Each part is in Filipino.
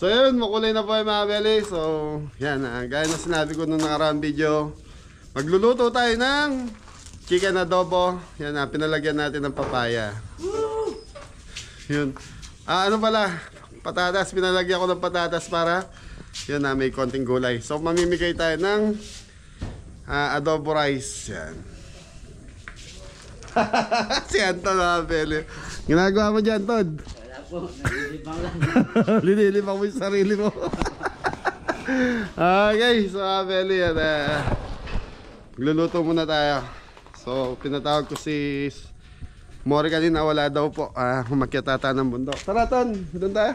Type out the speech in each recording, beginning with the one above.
So yun, makulay na po yung mga belly. So yan, gaya na sinabi ko nung nakaraang video, magluluto tayo ng chicken adobo. Yan, pinalagyan natin ng papaya. Yun. Ano pala, patatas, pinalagyan ko ng patatas para yun na may konting gulay. So mamimigay tayo ng adobo rice. Yan. Si Anton mga belly. Ginagawa mo dyan, Todd? Wala po, nalilibang lang. Linilibang mo yung sarili mo. Okay, so mga belly, magluluto muna tayo. So pinatawag ko si Mori kanina, wala daw po. Umakyat ata ng bundok. Tara, Ton, doon tayo.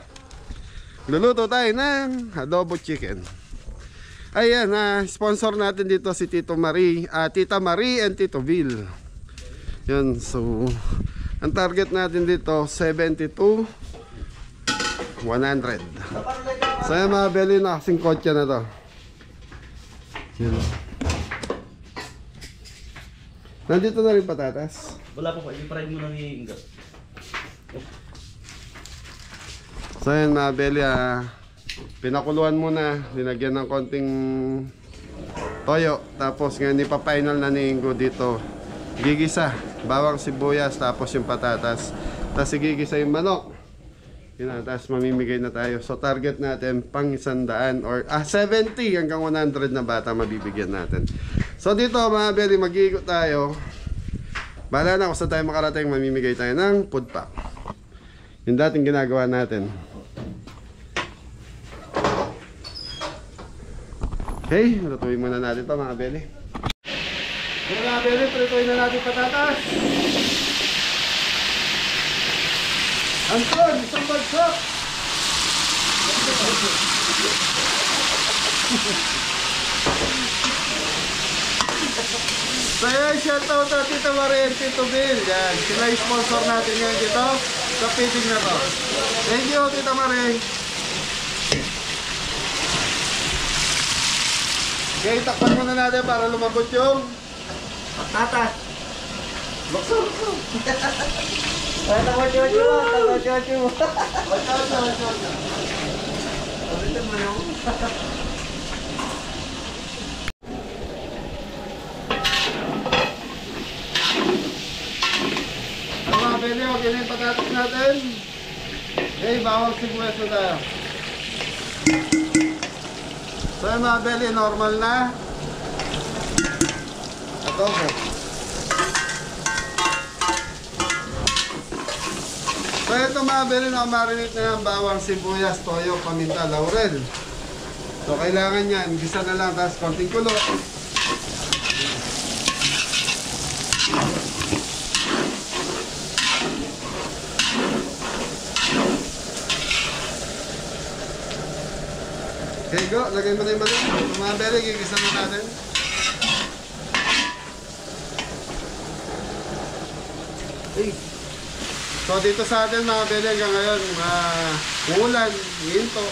Luluto tayo ng adobo chicken. Ayan, sponsor natin dito si Tito Marie, Tita Marie and Tito Bill. Yun, so ang target natin dito 70 to 100. So yan mga belly, na kasing kotse na to. Yun. Nandito na rin patatas. Wala po, i-fry mo lang yung ingot. So yan mga belly, pinakuluan muna, linagyan ng konting toyo. Tapos ngayon ipa-final na ni Ingo dito. Gigisa, bawang sibuyas, tapos yung patatas. Tapos igigisa yung manok. Yun na, tapos mamimigay na tayo. So target natin pang 100 or 70 hanggang 100 na bata mabibigyan natin. So dito mga belly, mag-iikot tayo. Bahala na kung saan tayo makarating, mamimigay tayo ng food pack. Yung dating ginagawa natin. Okay, lutuin muna natin ito mga belly. Okay mga belly, prituin na natin patatas. Anton, isang bagsak! So yan, shoutout na Tito Marie and Tito Bill. Yan, sila yung sponsor natin ngayon dito sa feeding na to. Thank you, Tito Marie. Okay, takpan muna natin para lumabot yung patatas. Bukso. Tawa-chocho mo. Ulitin mo yung mga belly, okay na yung patatas natin. Okay, bawang sibuyas na tayo. So yung mga belly, normal na adobo. So ito mga belly, nakamarinate na yung bawang sibuyas, toyo, paminta, laurel. So kailangan yan, gisa na lang, tapos konting kulo. Okay, go. Lagay mo na yung manok. Mga belly, gigisa na natin. Hey. So, dito sa atin mga belly, hanggang ngayon, ulan, hinto.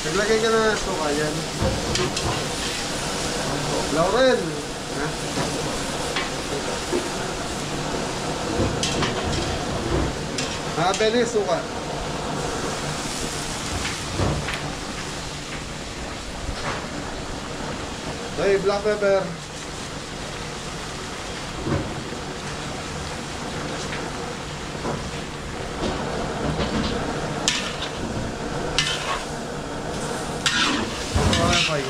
Naglagay ka na suka yan. Laurel. Belly, suka. Okay, black pepper. Okay.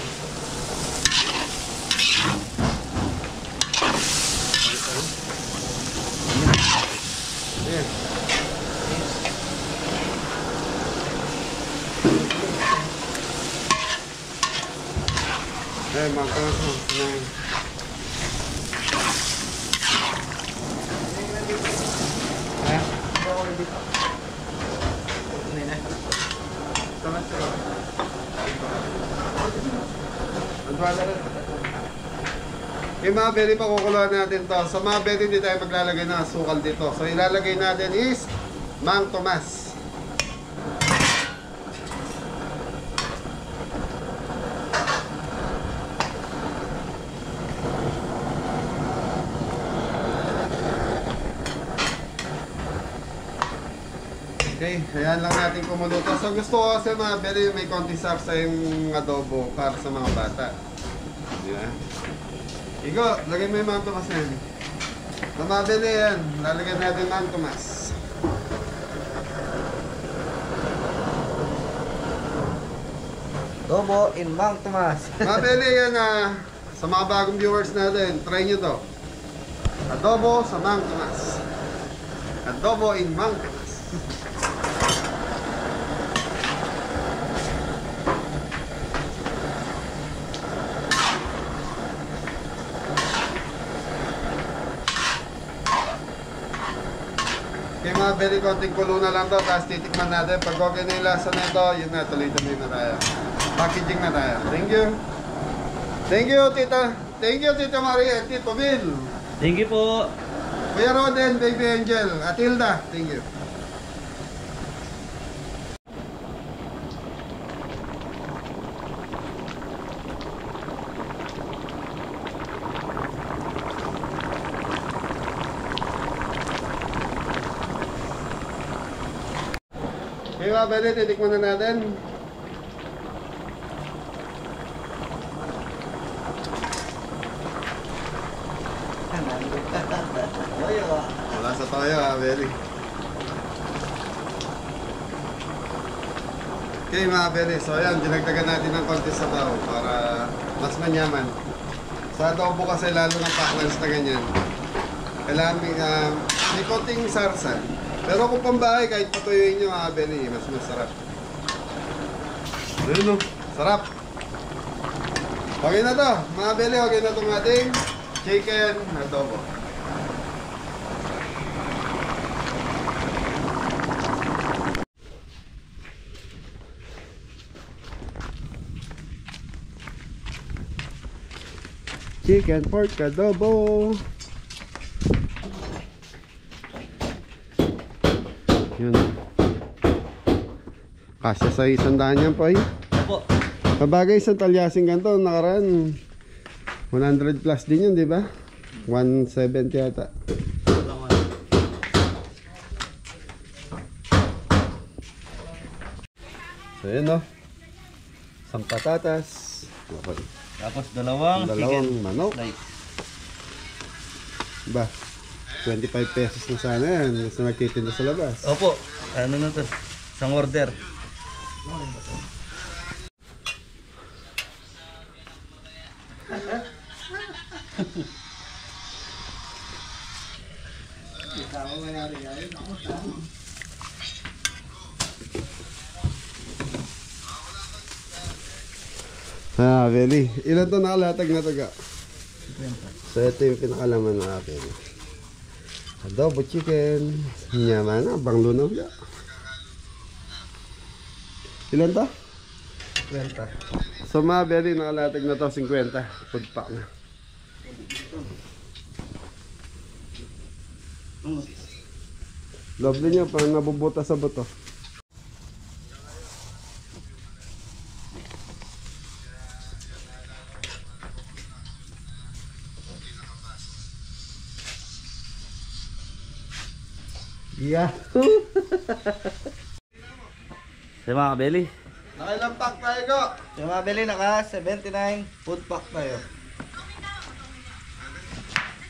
Ayan. Ayan, makan. Ayan. Tama sa Okay mga belly, pakukuluan natin to. Sa mga belly, hindi tayo maglalagay ng asukal dito. So ilalagay natin is Mang Tomas. Okay, ayan lang natin kumuluto. So gusto ko kasi mga belly, may konti sarsa yung adobo para sa mga bata. Di ba? Igo, lagay mo yung Mang Tomas yan. Sa mga belly yan, lalagyan natin yung Mang Tomas. Adobo in Mang Tomas. Mga belly yan sa mga bagong viewers natin, try nyo to. Adobo sa Mang Tomas. Adobo in Mang Tomas. Okay mga belly, konting kulo na lang to, tapos titikman natin. Pag okay na yung lasa na ito, yun na, tuloy-tuloy na tayo. Packaging na tayo. Thank you. Thank you, tita. Thank you, tita Maria and tito Bill. Thank you po. Kuya Roden, baby Angel, at Hilda. Thank you. Okay mga belly, titikman na natin. Wala sa toyo belly. Okay mga belly, so ayan, dinagdagan natin ng konti sa tao para mas manyaman. Sa adobo kasi lalo ng paklans na ganyan, kailangan may konting sarsa. Pero kung pambahay, kahit patuyuin nyo mga belly, mas masarap. Ayun o, sarap. Okay na to, mga belly, okay na itong ating chicken adobo. Chicken pork adobo. Yun. Kasya sa 100 yan po ay. Opo. Kabagay sa talyasing ganito, nakaraan 100 plus din yun, di ba? 170 yata. So yun o. Isang patatas. Okay. Tapos dalawang chicken manok. slice. Ba? 25 pesos na sana yan. Gusto nagtitinda sa labas. Opo. Ano na to? Isang order. Belly. Ilan to nakalatag na taga? So ito yung pinakalaman ng akin. Adobo chicken. Yaman na, bang lunaw ya. Ilan to? 20. So mga belly, nakalatag na to 50. Food pack na. Lovely niya, parang nabubuta sa buto. Yeah. Sa mga belly. Nakailang pack tayo ko? Sa mga belly naka 79 food pack tayo.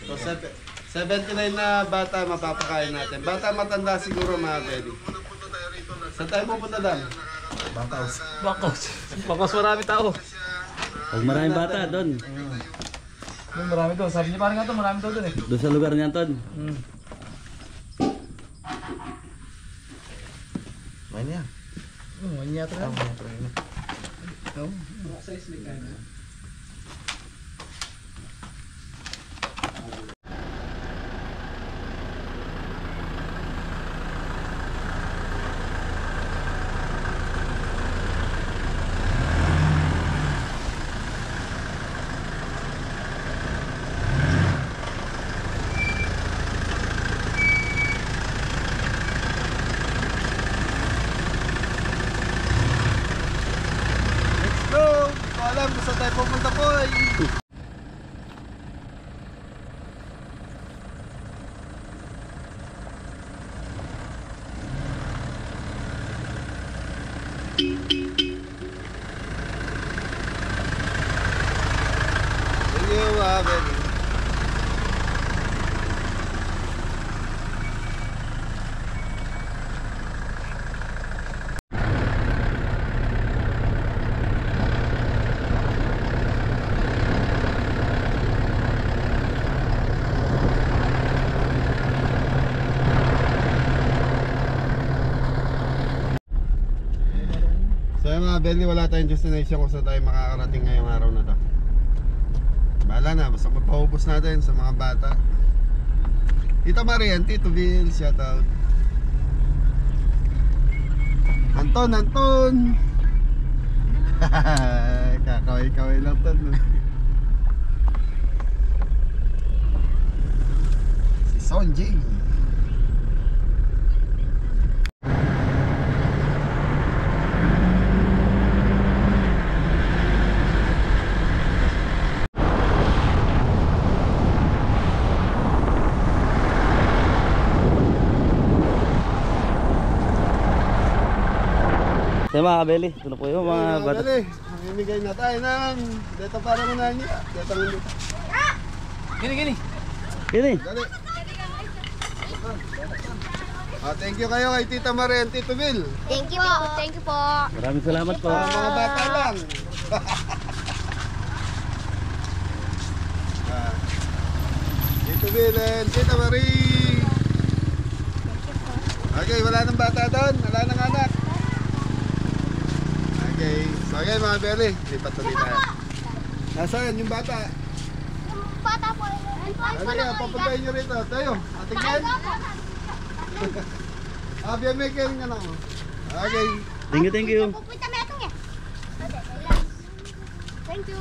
So 79 na bata mapapakain natin. Bata matanda siguro mga belly. Saan tayo pupunta Dan? Backhouse. Backhouse marami tao. Pag maraming bata doon. Marami doon. Sabi niya parang nga to, marami daw doon eh. Doon sa lugar niyan ton. Main niya. Main niya ito na. alam kung saan tayo pupunta po eh. Thank you, baby. So yun mga belly, wala tayong destination kung saan tayo makakarating ngayong araw na to. Bahala na, basta magpaubos natin sa mga bata. Tita Marian, Tito Bill, shoutout. Anton, Anton! Kakaway-kaway lang to, no? Si Sonji. Kaya mga kabeli, ito na po yung mga bata. Mamimigay na tayo ng dito para muna niya. Dito mundo. Gini, gini. Gini. Dali. Thank you kayo kay Tita Maria and Tito Bill. Thank you po. Thank you po. Maraming salamat po. Mga bata lang. Tito Bill and Tita Marie. Okay, wala nang bata doon. Wala nang anak. Okay, so okay mga belly, lipat tuloy tayo. Nasaan yung bata? Yung bata po. Halika, papuntahin nyo rito. Tayo, ating yan. Biyamaker nga lang. Okay. Thank you. Pupunta mo itong eh. Thank you.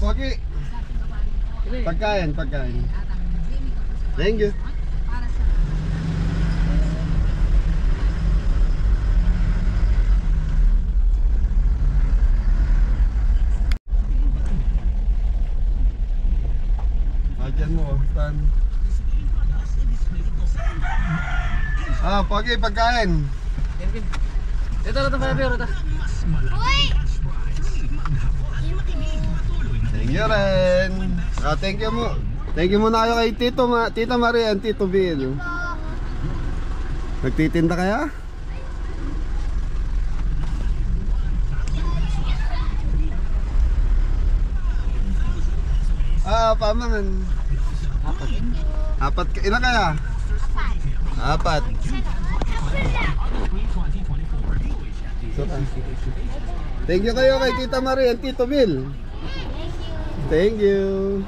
Pogi. Pagkain. Thank you. Diyan mo, Stan. Pogi, pagkain. Ito na ito, Fabio. Ito. Uy! Thank you rin. Thank you mo. Thank you muna kayo kay Tita Maria and Tito Bill. Nagtitinda kaya? Pamangan. Apat. Ilan kaya? Apat. Thank you kayo kay Tita Maria and Tito Bill. Thank you.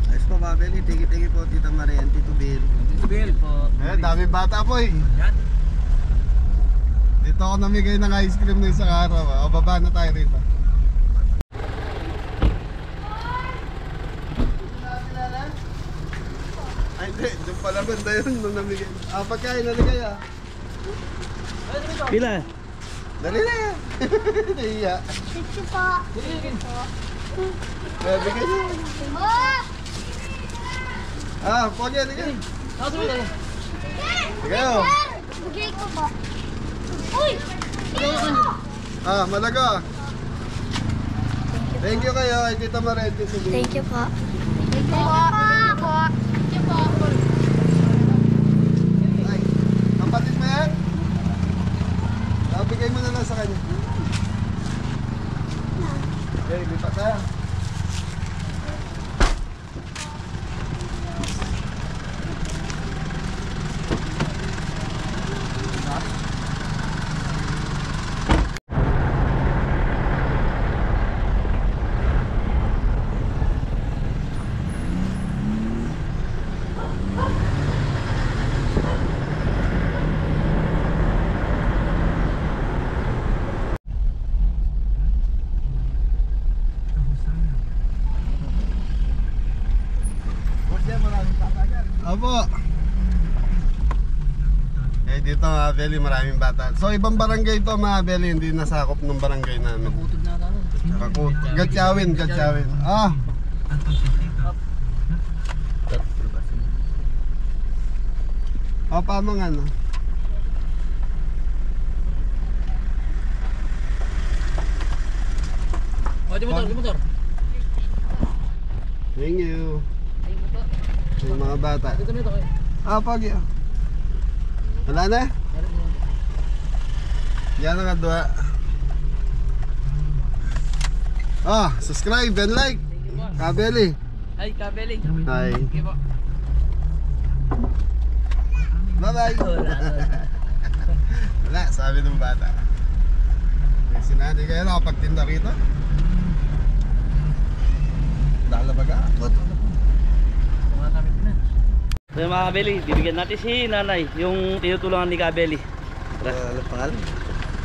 Ayos po, Babeli. Tigi-tigi po, Tita Maria and Tito Bill. Tito Bill po. Daming bata po eh. Yan. Dito ako namigay ng ice cream na isang araw. Baba na tayo rito. Ay hindi, doon pala banda yun nung namigay. Pagkain naligay ah. Pila. Dali na yan. Nahiya. Thank you po. Bigay niyo. Oh! Ah, pogi, sige. Tapos mo tayo. Sige, oh. Bigay ko po. Uy! Ah, malaga. Thank you kayo, ay Tita Maret. Thank you po. Thank you po. Thank you po. Ay, kapatid mo yan? Ah, bigay mo na lang sa kanya. Okay, lipat tayo. Opo. Eh dito mga Beli, maraming bata. So ibang barangay ito mga Beli, hindi nasakop ng barangay namin. Utod na ako. Gatsyawin. Ah. O pamang ano. O, di motor, di motor. Thank you. Yung mga bata. Dito na ito kayo. Ah, pagi. Wala na? Yan ang adwa. Ah, subscribe and like. Kabeli. Ay, kabeling. Hi. Okay po. Bye-bye. Wala, sabi ng bata. Sinadi kayo nakapagtinda rito? Lalabaga. Mga kami na. So yung mga kabeli, bibigyan natin si nanay, yung tinutulungan ni Kabeli. Tara. Ano pangalan?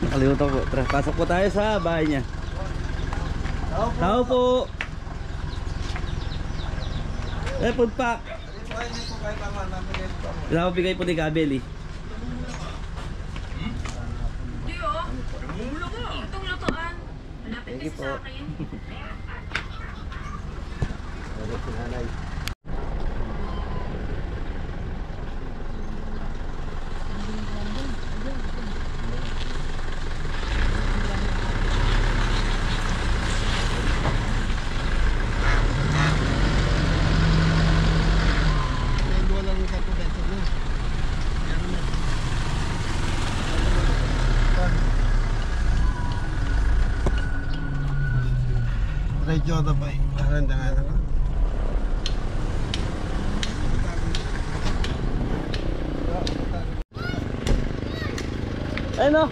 Nakalimutan po. Tara, pasok po tayo sa bahay niya. Tao po. Food pack. Pinapabigay po ni Kabeli. Itong lutuan, malapit kasi sa akin. Radyo na ba? Harandangan ako. Ayun o.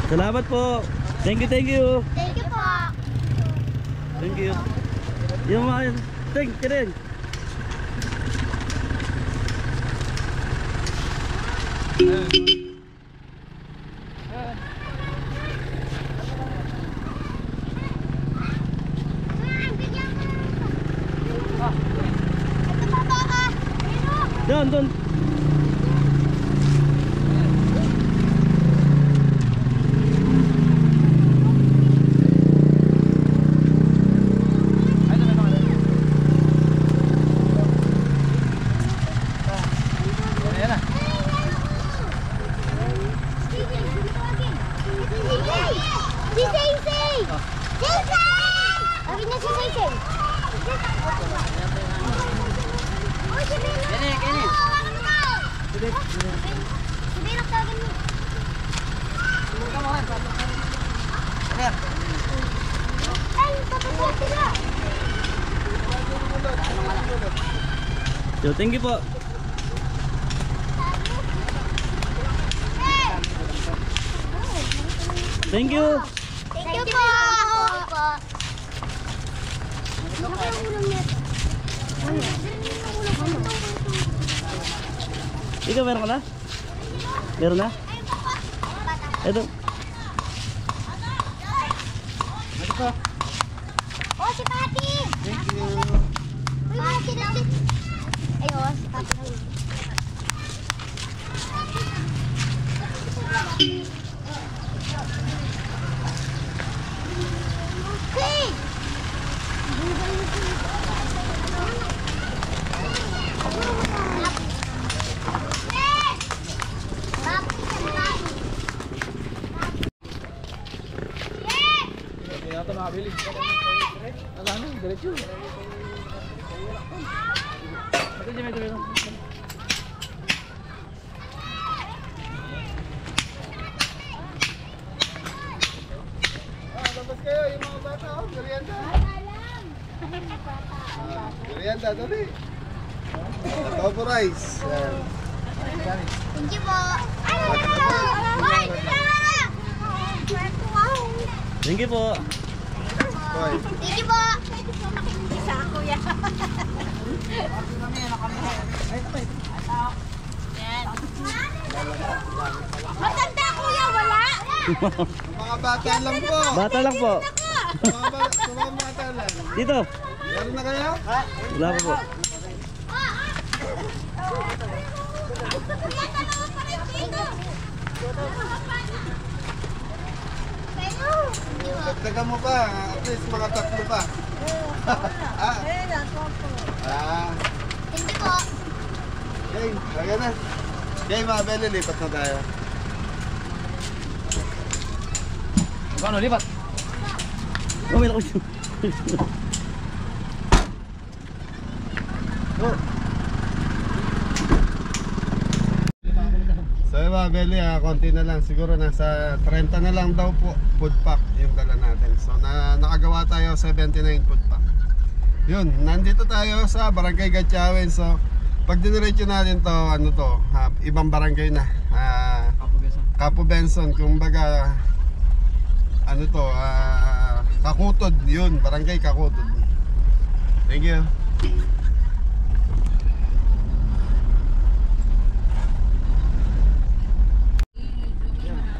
Salamat po. Thank you. Thank you po. Thank you. Yung mga thank you rin. Doon. So, thank you po. Thank you. Thank you po. Ikaw meron ka na? Meron na? Ito. Oh, si Pati! Thank you. Uy, Pati na. Ay, oh, si Pati na. dyan, may tuloy. Labas kayo, yung mga bata, oh, merienda. Merienda, dali. Adobo rice. Yan. Thank you po. Ay! Thank you po. Hoy. Thank you po. Isa ako yan. Matanda kuya, wala? Mga bata lang po. Bata lang po. Mga bata lang. Dito. Meron na kayo? Wala pa po. Dagdagan mo pa. At least mga tatlo pa. Ah. Thank you po. Okay, lagyan na. Okay, mga bele, lipat na tayo. Paano, lipat? Oh, may lakas. So yun mga bele, konti na lang. Siguro nasa 30 na lang daw po food pack yung dala natin. So nakagawa tayo 79 food pack. Yun, nandito tayo sa Barangay Gatchawin. So pag diniretso natin to, ano to, ibang barangay na. Capo Benson, kumbaga ano to, Kakutod, yun, Barangay Kakutod. Thank you.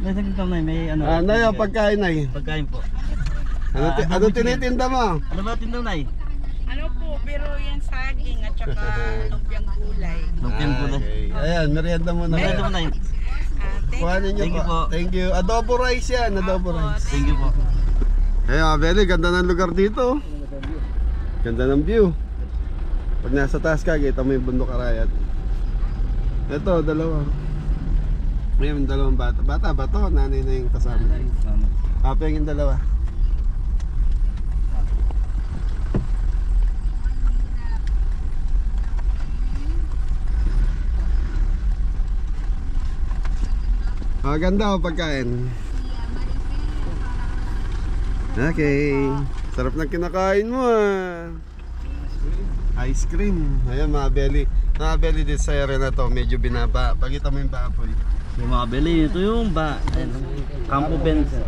May saglit lang na may ano. Ano yung pagkain na Pagkain po. Ano tinitinda mo? Ano ba tindaw na Ano po, pero yan saging at saka lumpiang gulay. Lumpiang gulay. Okay. Ayan, merienda mo na. Merienda mo na yun. Kuhanin niyo Thank you po. po. Thank you. Adobo rice yan, adobo rice. Thank you po. Ayan, Beli, ganda ng lugar dito. Ganda ng view. Pag nasa taas ka, kita mo yung bundok Arayat. Ito, dalawa. May dalawang bata. Bata ba to? Nanay na yung kasama. Happy yung dalawa. Ganda o pagkain. Okay. Sarap ng kinakain mo Ice cream. Ayan mga belly. Mga belly din sa area na to. Medyo binaba. Pakita mo yung baboy. Yung mga beli, ito yung Campo Benson.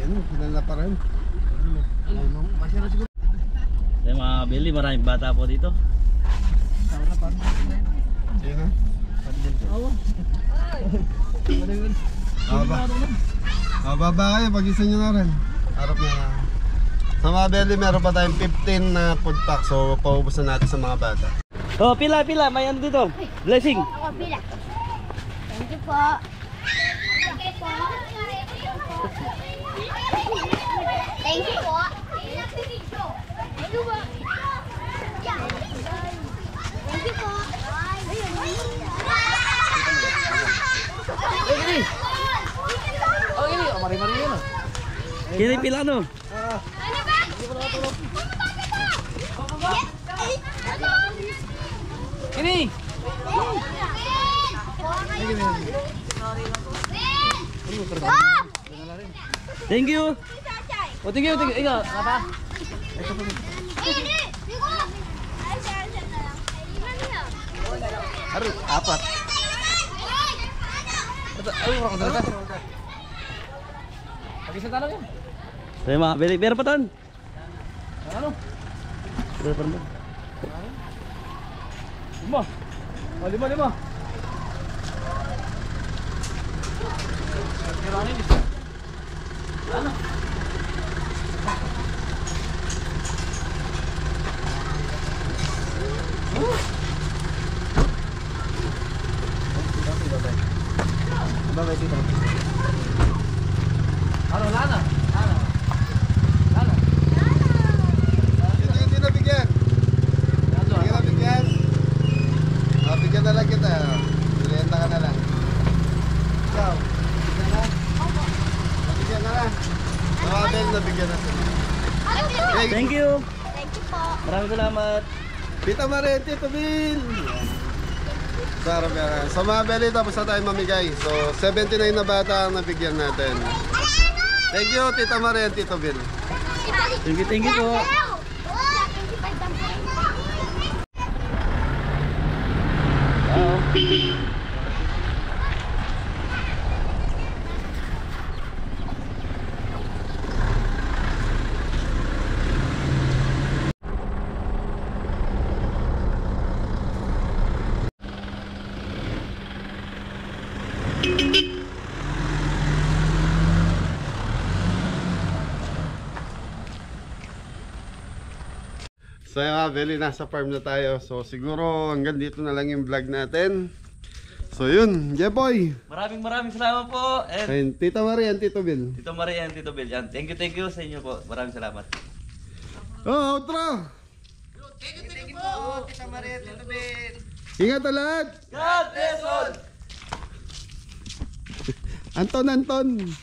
Ano? Kilala pa rin. Yung mga beli, maraming bata po dito. Sino? Baba kayo, pag-isa nyo na rin. Harap na. Sa mga belly, meron pa tayong 15 na food pack. So, paubusan natin sa mga bata. Oh, pila, may ano dito? Blessing. Ako pila. Thank you po. Thank you po. Thank you po. Thank you po. Thank you po. Oh, ini. Oh, mari-mari yun. Kini pila no? Ini. Thank you. Oh, tingin. Ikaw, apa? Harap, apat. Ay, orang terdekat. Pag-isa tanong yan. Saya mga beli, biar pa ton. Ano? Biar pa ton. 5. Oh, 5. Kirani di. Ano? Babay dito. Ano, lana? Lana? Hindi nabigyan. Hindi ka nabigyan. Bigyan na lang kita. Bilenta ka na lang. Ikaw, bigyan na. Nabigyan ka na. Mga bel, nabigyan na sila. Okay. Thank you. Thank you Maraming salamat. Tita Maria, Tito Bill. Sarap yan. Sa mga Beli, tapos na tayo mamigay. So, 79 na bata ang nabigyan natin. Thank you, Tita Maria, Tito Bill. Thank you po. So yung mga Beli, nasa farm na tayo. So siguro hanggang dito na lang yung vlog natin. So yun, Jeboy. Maraming salamat po. And Ayun, Tita Maria, Tito Bill. Tito Maria and Tito Bill. Yan. Thank you sa inyo po. Maraming salamat. Oh, outro! Thank you po, Tita Maria, Tito Ben. Ingat na lahat! God bless all! Anton!